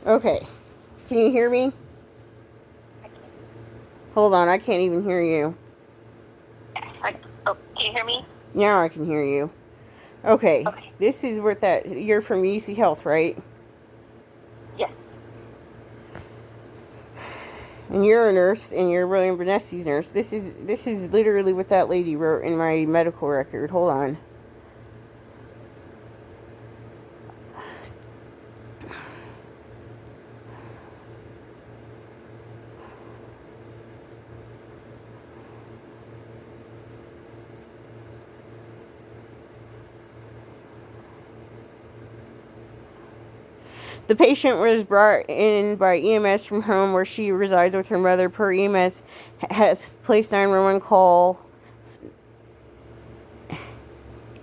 Okay. Can you hear me? Hold on, I can't even hear you. Oh, can you hear me? Now I can hear you. Okay. Okay. This is where you're from UC Health, right? Yes. And you're a nurse, and you're William Vanessi's nurse. This is literally what that lady wrote in my medical record. Hold on. The patient was brought in by EMS from home where she resides with her mother. Per EMS, has placed 911 call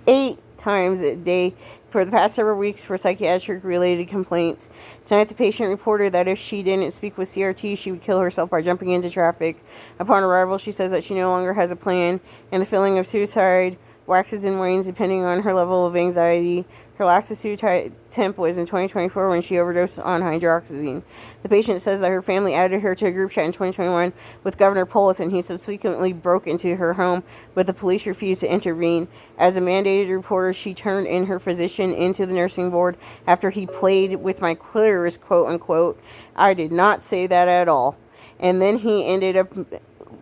8 times a day for the past several weeks for psychiatric-related complaints. Tonight, the patient reported that if she didn't speak with CRT, she would kill herself by jumping into traffic. Upon arrival, she says that she no longer has a plan, and the feeling of suicide waxes and wanes depending on her level of anxiety. Her last suicide attempt was in 2024 when she overdosed on hydroxyzine. The patient says that her family added her to a group chat in 2021 with Governor Polis, and he subsequently broke into her home, but the police refused to intervene. As a mandated reporter, she turned in her physician into the nursing board after he played with my clitoris, quote unquote. I did not say that at all. And then he ended up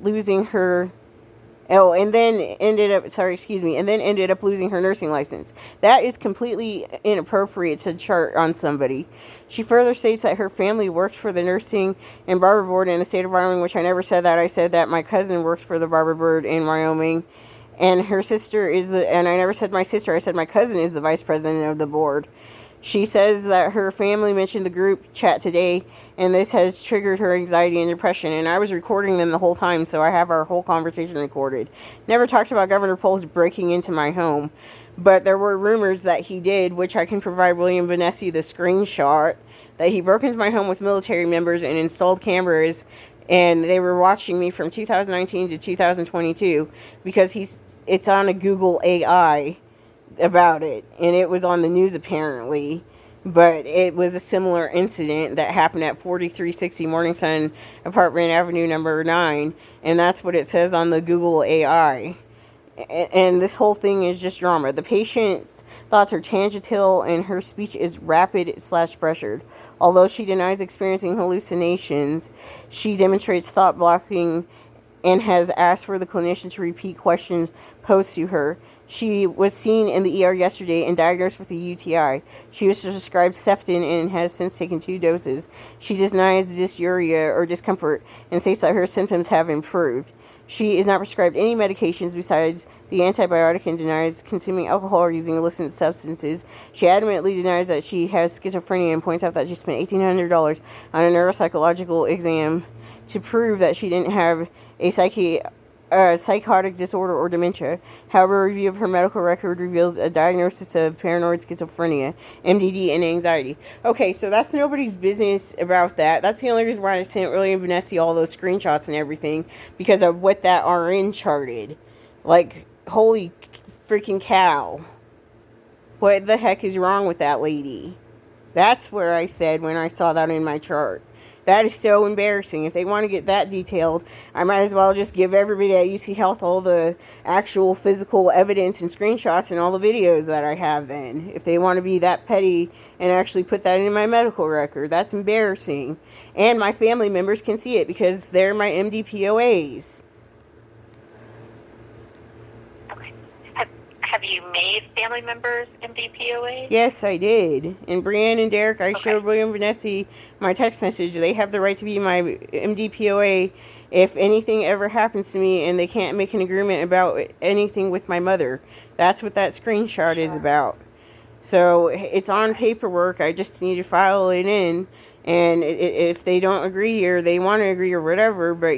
losing her and then ended up losing her nursing license. That is completely inappropriate to chart on somebody. She further states that her family works for the nursing and barber board in the state of Wyoming, which I never said that. I said that my cousin works for the barber board in Wyoming, and her sister and I never said my sister, I said my cousin is the vice president of the board. She says that her family mentioned the group chat today, and this has triggered her anxiety and depression. And I was recording them the whole time, so I have our whole conversation recorded. Never talked about Governor Polis breaking into my home, but there were rumors that he did, which I can provide William Vanessi the screenshot, that he broke into my home with military members and installed cameras, and they were watching me from 2019 to 2022 because it's on a Google AI about it, and it was on the news apparently, but it was a similar incident that happened at 4360 Morning Sun Apartment Avenue number 9, and that's what it says on the Google AI. And this whole thing is just drama. The patient's thoughts are tangential and her speech is rapid/pressured. Although she denies experiencing hallucinations, she demonstrates thought blocking and has asked for the clinician to repeat questions posed to her. She was seen in the ER yesterday and diagnosed with a UTI. She was prescribed Ceftin and has since taken 2 doses. She denies dysuria or discomfort and states that her symptoms have improved. She is not prescribed any medications besides the antibiotic and denies consuming alcohol or using illicit substances. She adamantly denies that she has schizophrenia and points out that she spent $1,800 on a neuropsychological exam to prove that she didn't have a psychotic disorder or dementia. However, a review of her medical record reveals a diagnosis of paranoid schizophrenia, MDD, and anxiety. Okay, so that's nobody's business about that. That's the only reason why I sent William Vanessa all those screenshots and everything, because of what that RN charted. Like, holy freaking cow. What the heck is wrong with that lady? That's where I said when I saw that in my chart. That is so embarrassing. If they want to get that detailed, I might as well just give everybody at UC Health all the actual physical evidence and screenshots and all the videos that I have then. If they want to be that petty and actually put that in my medical record, that's embarrassing. And my family members can see it because they're my MDPOAs. Okay. Have you made family members MDPOA? Yes, I did. And Brianne and Derek, I Okay. showed William Vanessa my text message. They have the right to be my MDPOA if anything ever happens to me and they can't make an agreement about anything with my mother. That's what that screenshot is about. So it's on paperwork. I just need to file it in. And if they don't agree or they want to agree or whatever, but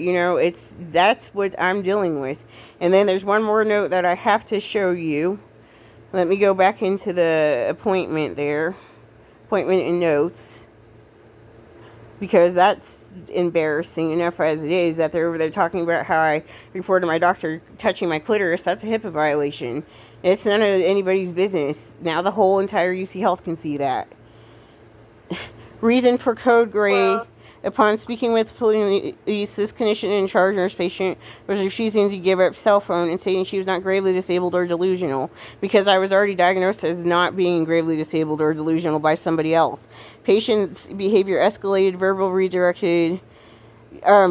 that's what I'm dealing with. And then there's one more note that I have to show you. Let me go back into the appointment and notes, because that's embarrassing enough as it is that they're over there talking about how I reported my doctor touching my clitoris. That's a HIPAA violation. It's none of anybody's business. Now the whole entire UC Health can see that. Reason for code gray. Well, Upon speaking with police, this clinician in charge nurse patient was refusing to give up cell phone and stating she was not gravely disabled or delusional because I was already diagnosed as not being gravely disabled or delusional by somebody else. Patient's behavior escalated, verbal redirected,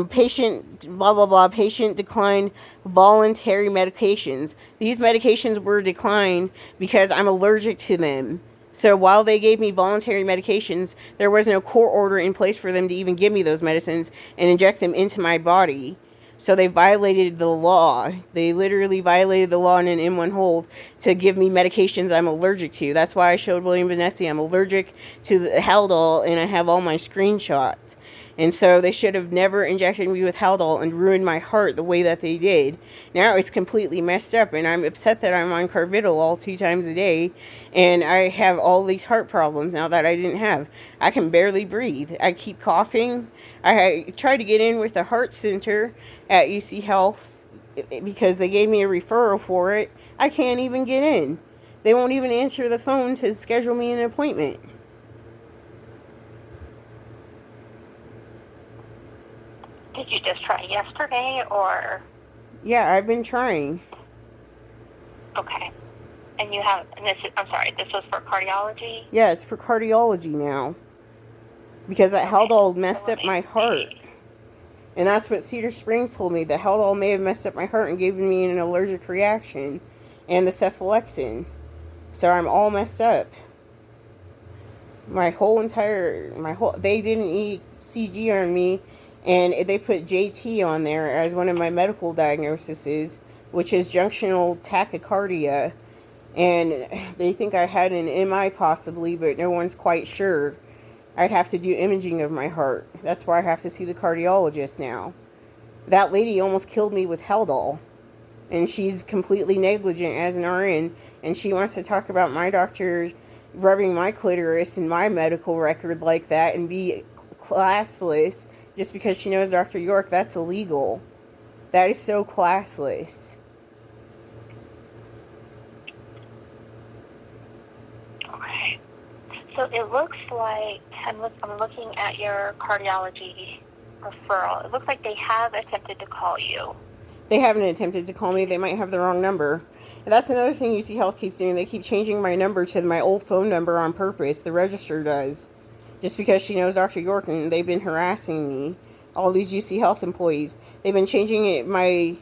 patient blah blah blah, patient declined voluntary medications. These medications were declined because I'm allergic to them. So while they gave me voluntary medications, there was no court order in place for them to even give me those medicines and inject them into my body. So they violated the law. They literally violated the law in an M1 hold to give me medications I'm allergic to. That's why I showed William Vanessa I'm allergic to the Haldol, and I have all my screenshots. And so they should have never injected me with Haldol and ruined my heart the way that they did. Now it's completely messed up, and I'm upset that I'm on Carvedilol 2 times a day, and I have all these heart problems now that I didn't have. I can barely breathe. I keep coughing. I tried to get in with the heart center at UC Health because they gave me a referral for it. I can't even get in. They won't even answer the phone to schedule me an appointment. did you just try yesterday or? Yeah, I've been trying. Okay. And you have, and this is, I'm sorry, this was for cardiology? Yeah, it's for cardiology now. Because that Haldol messed up my heart. And that's what Cedar Springs told me. The Haldol may have messed up my heart and given me an allergic reaction. And the cephalexin. So I'm all messed up. They didn't ECG on me. And they put JT on there as one of my medical diagnoses, which is junctional tachycardia. And they think I had an MI possibly, but no one's quite sure. I'd have to do imaging of my heart. That's why I have to see the cardiologist now. That lady almost killed me with Haldol. And she's completely negligent as an RN. And she wants to talk about my doctor rubbing my clitoris in my medical record like that and be classless just because she knows Dr. York. That's illegal. That is so classless. Okay. So it looks like, I'm looking at your cardiology referral. It looks like they have attempted to call you. They haven't attempted to call me. They might have the wrong number. And that's another thing UC Health keeps doing. They keep changing my number to my old phone number on purpose. The register does. Just because she knows Dr. York, and they've been harassing me. All these UC Health employees. They've been changing my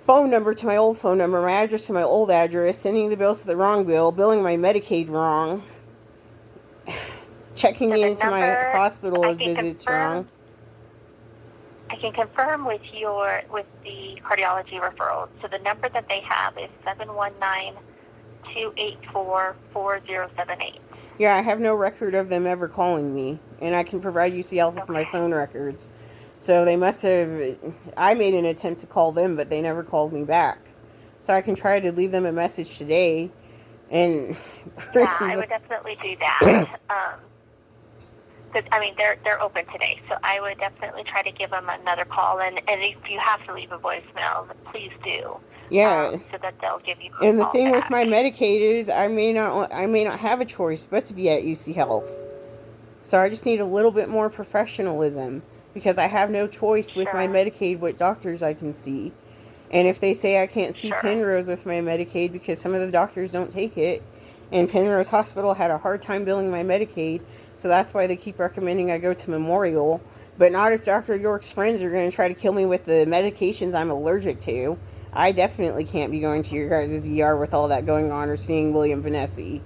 phone number to my old phone number, my address to my old address, sending the bills to the wrong bill, billing my Medicaid wrong, checking me into my hospital visits wrong. I can confirm with the cardiology referral. So the number that they have is 719-284-4078. Yeah, I have no record of them ever calling me, and I can provide UC Health with my phone records. So they must have, I made an attempt to call them, but they never called me back. So I can try to leave them a message today. And yeah, I would definitely do that. I mean, they're open today, so I would definitely try to give them another call. And if you have to leave a voicemail, please do. Yeah. So that they'll give you. And the thing with my Medicaid is I may not have a choice but to be at UC Health. So I just need a little bit more professionalism because I have no choice with my Medicaid what doctors I can see. And if they say I can't see Penrose with my Medicaid because some of the doctors don't take it, and Penrose Hospital had a hard time billing my Medicaid, so that's why they keep recommending I go to Memorial. But not if Dr. York's friends are going to try to kill me with the medications I'm allergic to. I definitely can't be going to your guys' ER with all that going on or seeing William Vanessa.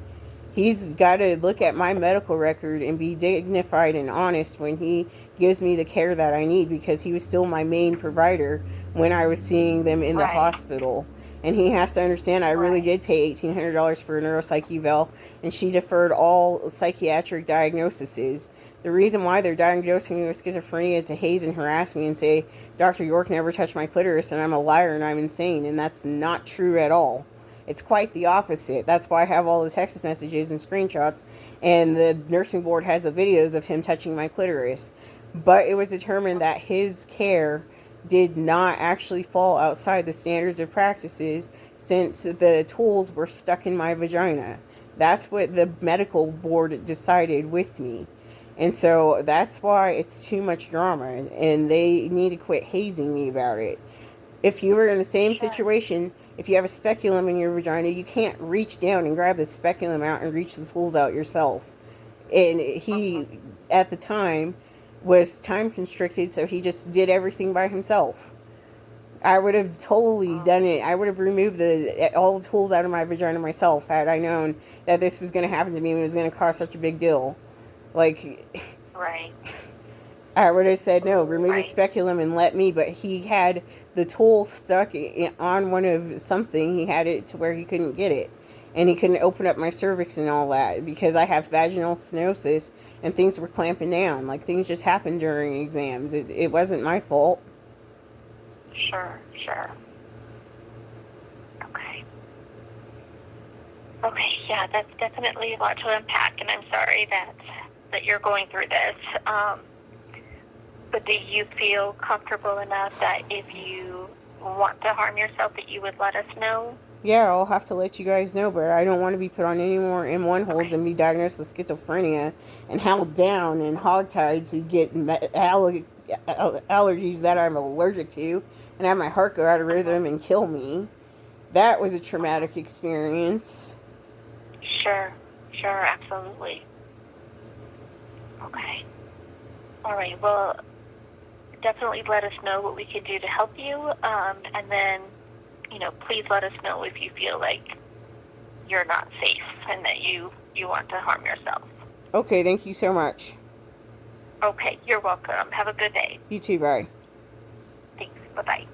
He's got to look at my medical record and be dignified and honest when he gives me the care that I need, because he was still my main provider when I was seeing them in the hospital. And he has to understand I really did pay $1,800 for a neuropsych eval, and she deferred all psychiatric diagnoses. The reason why they're diagnosing me with schizophrenia is to haze and harass me and say Dr. York never touched my clitoris and I'm a liar and I'm insane, and that's not true at all. It's quite the opposite. That's why I have all the text messages and screenshots, and the nursing board has the videos of him touching my clitoris. But it was determined that his care did not actually fall outside the standards of practices since the tools were stuck in my vagina. That's what the medical board decided with me. And so that's why it's too much drama, and they need to quit hazing me about it. If you were in the same Sure. situation, if you have a speculum in your vagina, you can't reach down and grab the speculum out and reach the tools out yourself. And he, at the time, was time constricted, so he just did everything by himself. I would have totally done it. I would have removed all the tools out of my vagina myself had I known that this was going to happen to me and it was going to cause such a big deal. Like, Right. I would have said no, remove Right. the speculum and let me, but he had the tool stuck on one of something. He had it to where he couldn't get it. And he couldn't open up my cervix and all that because I have vaginal stenosis and things were clamping down. Like, things just happened during exams. It wasn't my fault. Sure. Okay. Okay, yeah, that's definitely a lot to unpack, and I'm sorry that you're going through this. But do you feel comfortable enough that if you want to harm yourself that you would let us know? Yeah, I'll have to let you guys know, but I don't want to be put on any more M1 holds and be diagnosed with schizophrenia and held down and hogtied to get allergies that I'm allergic to and have my heart go out of rhythm and kill me. That was a traumatic experience. Sure, absolutely. Okay. All right, well, definitely let us know what we can do to help you, and then, please let us know if you feel like you're not safe and that you want to harm yourself. Okay, thank you so much. Okay, you're welcome. Have a good day. You too, bye. Thanks. Bye-bye.